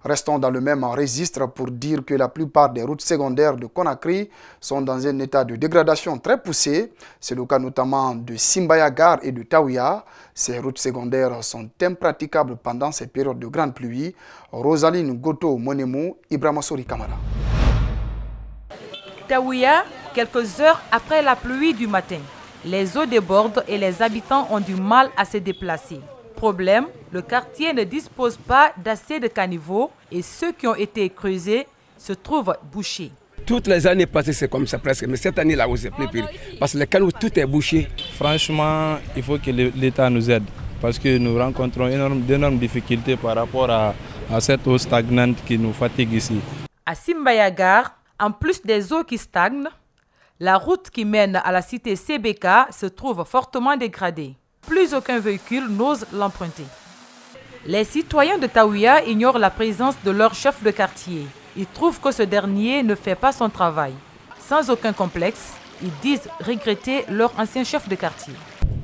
Restons dans le même registre pour dire que la plupart des routes secondaires de Conakry sont dans un état de dégradation très poussé. C'est le cas notamment de Simbaya Gare et de Taouya. Ces routes secondaires sont impraticables pendant ces périodes de grande pluie. Rosaline Goto Monemo, Ibrahima Sori Kamara. Taouya, quelques heures après la pluie du matin. Les eaux débordent et les habitants ont du mal à se déplacer. Problème, le quartier ne dispose pas d'assez de caniveaux et ceux qui ont été creusés se trouvent bouchés. Toutes les années passées, c'est comme ça presque, mais cette année-là, c'est plus pire. Parce que les canaux, tout est bouché. Franchement, il faut que l'État nous aide parce que nous rencontrons d'énormes difficultés par rapport à cette eau stagnante qui nous fatigue ici. À Simbaya Gare, en plus des eaux qui stagnent, la route qui mène à la cité CBK se trouve fortement dégradée. Plus aucun véhicule n'ose l'emprunter. Les citoyens de Taouya ignorent la présence de leur chef de quartier. Ils trouvent que ce dernier ne fait pas son travail. Sans aucun complexe, ils disent regretter leur ancien chef de quartier.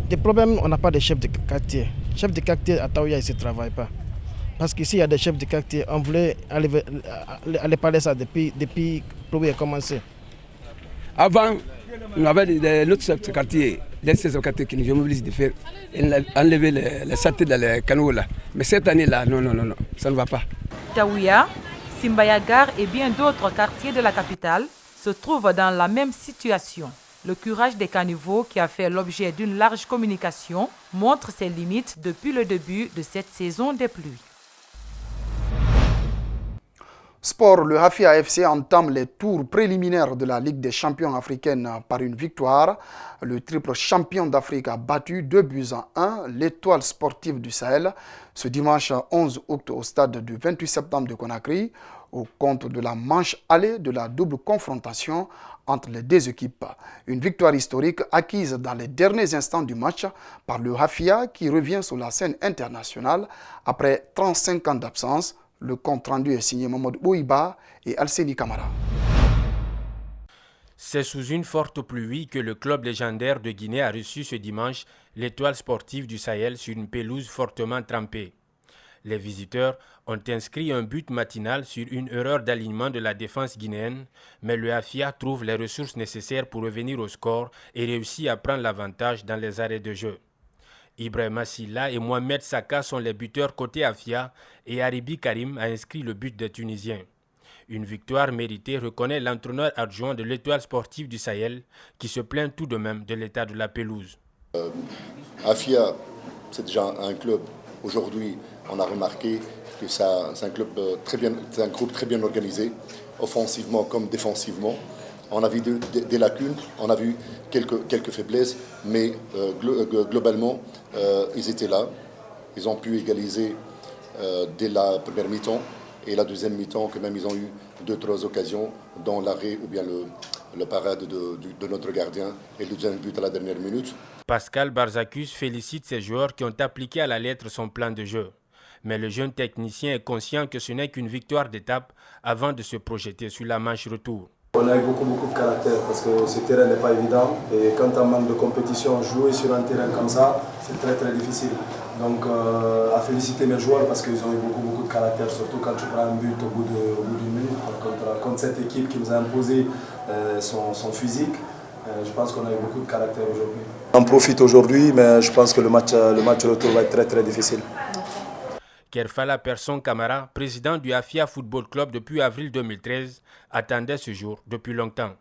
Des problèmes, on n'a pas de chef de quartier. Chef de quartier à Taouya, il ne se travaille pas. Parce qu'ici, il y a des chefs de quartier. On voulait aller parler ça depuis que le problème a commencé. Avant, on avait l'autre chef de quartier, les chefs de quartier qui nous ont obligés de faire enlever les satellites dans les canaux là. Mais cette année-là, non, ça ne va pas. Taouya, Simbaya Gare et bien d'autres quartiers de la capitale se trouvent dans la même situation. Le curage des caniveaux, qui a fait l'objet d'une large communication, montre ses limites depuis le début de cette saison des pluies. Sport, le Hafia FC entame les tours préliminaires de la Ligue des champions africaine par une victoire. Le triple champion d'Afrique a battu 2-1 l'Étoile sportive du Sahel ce dimanche 11 août au stade du 28 septembre de Conakry, au compte de la manche allée de la double confrontation entre les deux équipes. Une victoire historique acquise dans les derniers instants du match par le Hafia qui revient sur la scène internationale après 35 ans d'absence. Le compte rendu est signé Mamadou Bouiba et Alseni Kamara. C'est sous une forte pluie que le club légendaire de Guinée a reçu ce dimanche l'Étoile sportive du Sahel sur une pelouse fortement trempée. Les visiteurs ont inscrit un but matinal sur une erreur d'alignement de la défense guinéenne, mais le Hafia trouve les ressources nécessaires pour revenir au score et réussit à prendre l'avantage dans les arrêts de jeu. Ibrahima Silla et Mohamed Saka sont les buteurs côté Hafia et Haribi Karim a inscrit le but des Tunisiens. Une victoire méritée, reconnaît l'entraîneur adjoint de l'Étoile sportive du Sahel qui se plaint tout de même de l'état de la pelouse. Hafia, c'est déjà un club. Aujourd'hui, on a remarqué que c'est un club c'est un groupe très bien organisé, offensivement comme défensivement. On a vu des lacunes, on a vu quelques faiblesses, mais globalement, ils étaient là. Ils ont pu égaliser dès la première mi-temps. Et la deuxième mi-temps, quand même, ils ont eu 2-3 occasions, dont l'arrêt ou bien le parade de notre gardien et le deuxième but à la dernière minute. Pascal Barzacus félicite ses joueurs qui ont appliqué à la lettre son plan de jeu. Mais le jeune technicien est conscient que ce n'est qu'une victoire d'étape avant de se projeter sur la manche retour. On a eu beaucoup de caractère parce que ce terrain n'est pas évident et quand on manque de compétition, jouer sur un terrain comme ça, c'est très difficile. Donc à féliciter mes joueurs parce qu'ils ont eu beaucoup de caractère, surtout quand tu prends un but au bout d'une minute contre cette équipe qui nous a imposé son physique. Je pense qu'on a eu beaucoup de caractère aujourd'hui. On profite aujourd'hui, mais je pense que le match retour va être très difficile. Kerfala Persson Camara, président du Hafia Football Club depuis avril 2013, attendait ce jour depuis longtemps.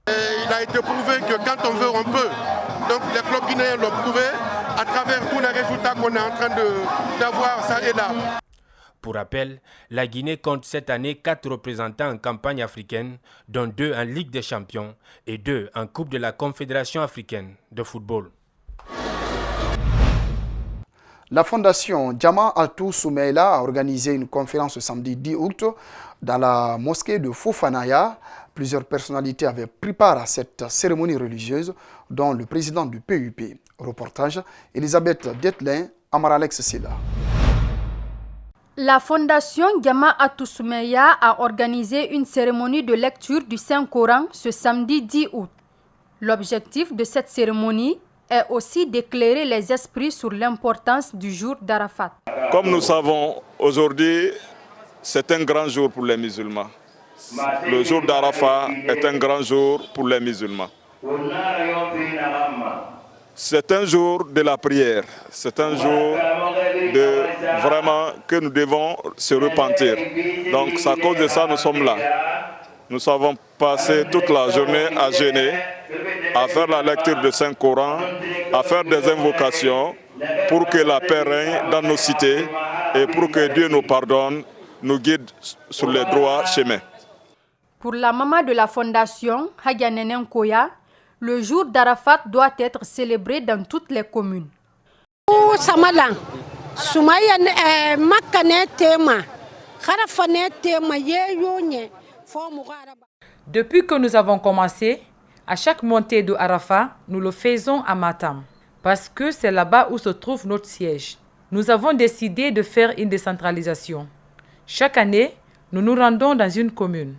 Il a été prouvé que quand on veut, on peut. Donc les clubs guinéens l'ont prouvé à travers tous les résultats qu'on est en train d'avoir ça et là. Pour rappel, la Guinée compte cette année 4 représentants en campagne africaine, dont 2 en Ligue des Champions et 2 en Coupe de la Confédération africaine de football. La fondation Jama Atou Soumeila a organisé une conférence ce samedi 10 août dans la mosquée de Fofanaya. Plusieurs personnalités avaient pris part à cette cérémonie religieuse, dont le président du PUP. Reportage, Elisabeth Detlin, Amaralex Silla. La fondation Jama Atou Soumeila a organisé une cérémonie de lecture du Saint-Coran ce samedi 10 août. L'objectif de cette cérémonie est aussi d'éclairer les esprits sur l'importance du jour d'Arafat. Comme nous savons, aujourd'hui, c'est un grand jour pour les musulmans. Le jour d'Arafat est un grand jour pour les musulmans. C'est un jour de la prière, c'est un jour de vraiment que nous devons se repentir. Donc c'est à cause de ça que nous sommes là. Nous avons passé toute la journée à jeûner, à faire la lecture du Saint-Coran, à faire des invocations pour que la paix règne dans nos cités et pour que Dieu nous pardonne, nous guide sur les droits chemins. Pour la maman de la fondation, Hagia Nenen Koya, le jour d'Arafat doit être célébré dans toutes les communes. Depuis que nous avons commencé, à chaque montée de Arafat, nous le faisons à Matam, parce que c'est là-bas où se trouve notre siège. Nous avons décidé de faire une décentralisation. Chaque année, nous nous rendons dans une commune.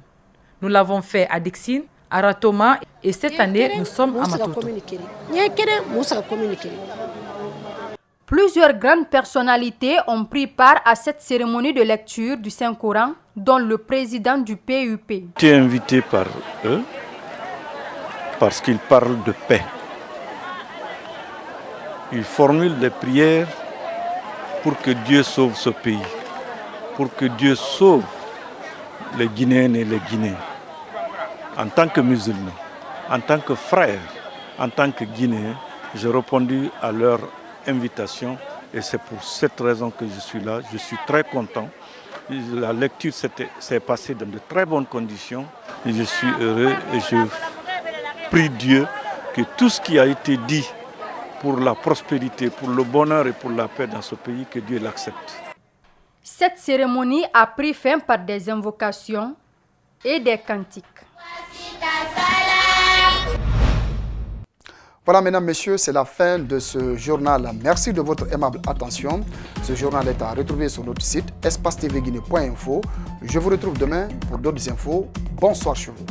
Nous l'avons fait à Dixine, à Ratoma et cette année, nous sommes à Matoto. Plusieurs grandes personnalités ont pris part à cette cérémonie de lecture du Saint-Coran, dont le président du PUP. J'ai été invité par eux parce qu'ils parlent de paix. Ils formulent des prières pour que Dieu sauve ce pays, pour que Dieu sauve les Guinéennes et les Guinéens. En tant que musulman, en tant que frère, en tant que Guinéen, j'ai répondu à leur invitation et c'est pour cette raison que je suis là. Je suis très content. La lecture s'est passée dans de très bonnes conditions et je suis heureux et je prie Dieu que tout ce qui a été dit pour la prospérité, pour le bonheur et pour la paix dans ce pays, que Dieu l'accepte. Cette cérémonie a pris fin par des invocations et des cantiques. Voilà, mesdames, messieurs, c'est la fin de ce journal. Merci de votre aimable attention. Ce journal est à retrouver sur notre site espacetvguinée.info. Je vous retrouve demain pour d'autres infos. Bonsoir sur vous.